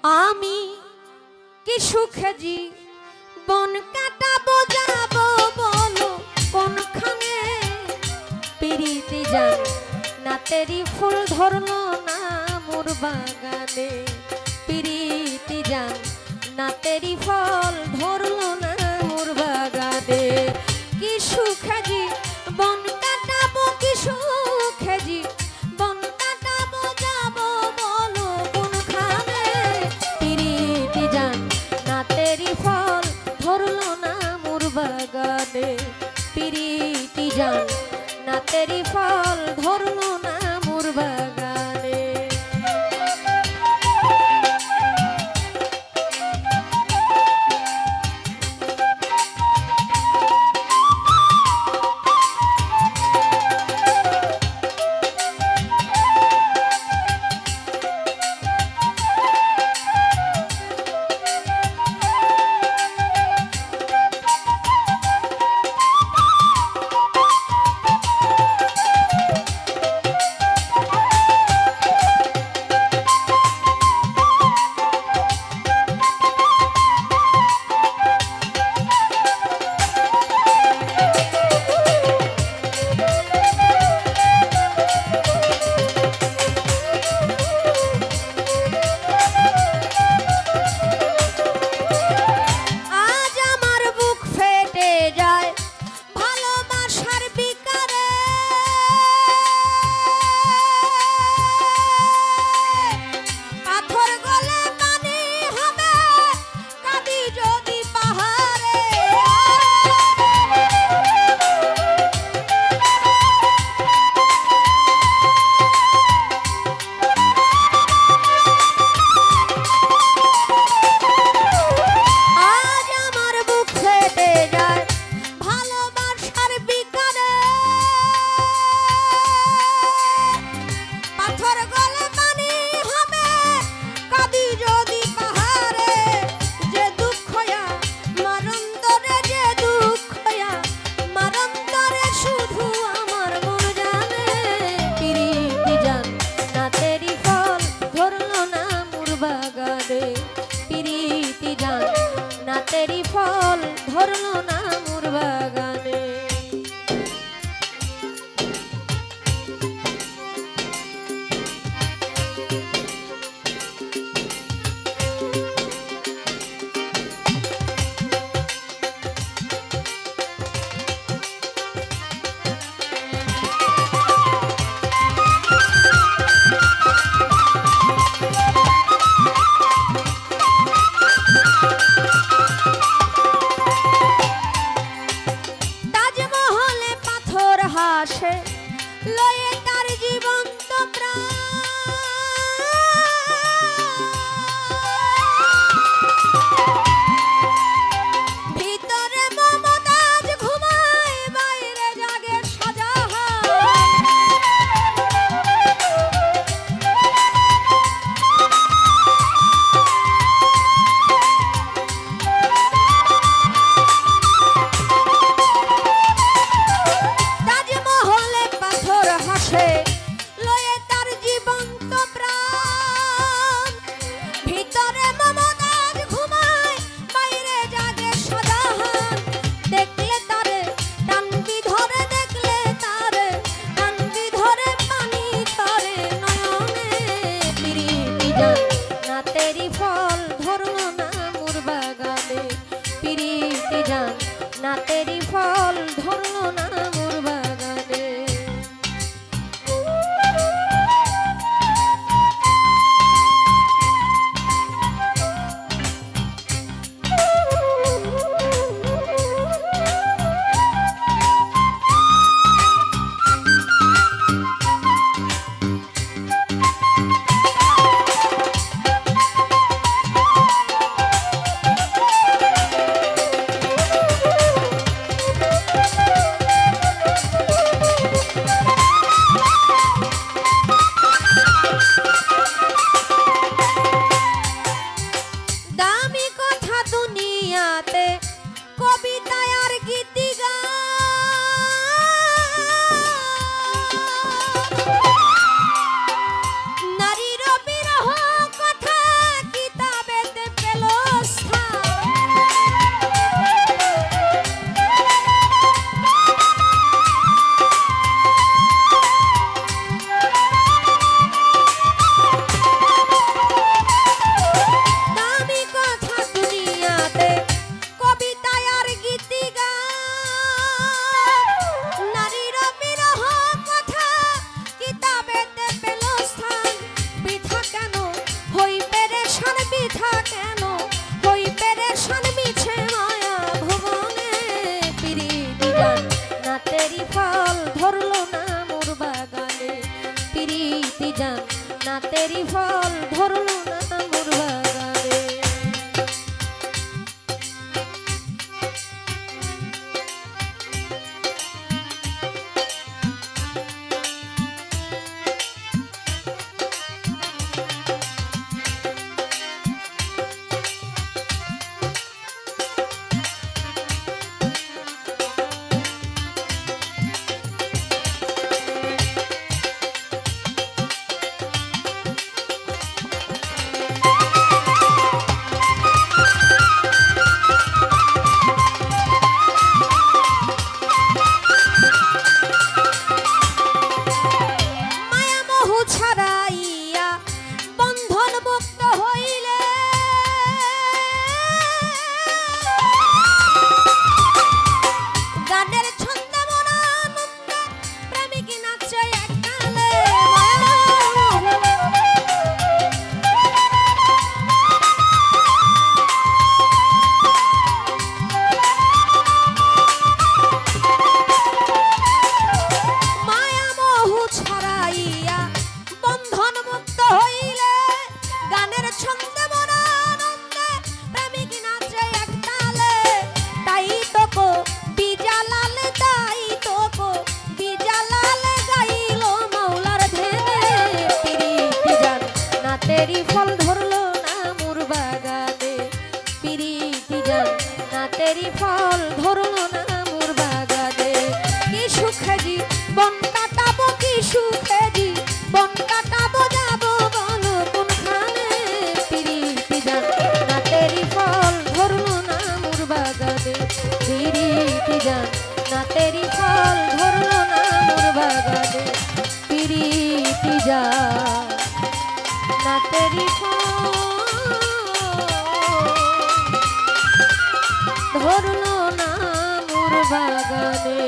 আমি কি সুখে জীবন কাটাবো যাবো বলো কোনখানে পিরিতি জান না তেরি ফুল ধরলো না মোর বাগানে পিরিতি জান না তেরি ফল ধরলো না মোর বাগানে কি সুখে জীবন কাটাবো কি সুখে জীবন কাটাবো যাবো বলো কোনখানে পিরিতি জান না তেরি ফল ধরলো না মোর বাগানে পিরিতি জান না তেরি ফল ধরলো না মোর বাগানে। পিরিতি জান না তেরি ফল ধরলো না মোর বাগানে। লয়ে তার জীবন্ত প্রাণ ভিতরে মমতাজ ঘুমায় বাইরে জাগে শাহজাহান লয়ে তার জীবন্ত প্রাণ ভিতরে মমতাজ ঘুমায় বাইরে জাগে শাহজাহান দেখলে তারে টানবি ধরে দেখলে তারে টানবি ধরে পানি ধরে নয়নে পিরিতি জান না তেরি ফল ধরলো না মোর বাগানে পিরিতি জান না তেরি ফল ধরলো না মোর বাগানে। তেরি ফল ধরলো না মোর বাগানে। তেরি ফল ধরলো না মোর বাগানে, পিরিতি জান না তেরি ফল ধরলো না মোর বাগানে। কি সুখে জীবন কাটাবো, কি সুখে জীবন কাটাবো, যাবো বলো কোনখানে। পিরিতি জান না তেরি ফল ধরলো না মোর বাগানে, পিরিতি জান না তেরি ফল ধরলো না মোর বাগানে। পিরিতি জান না তেরি ফল ধরলো না মোর বাগানে।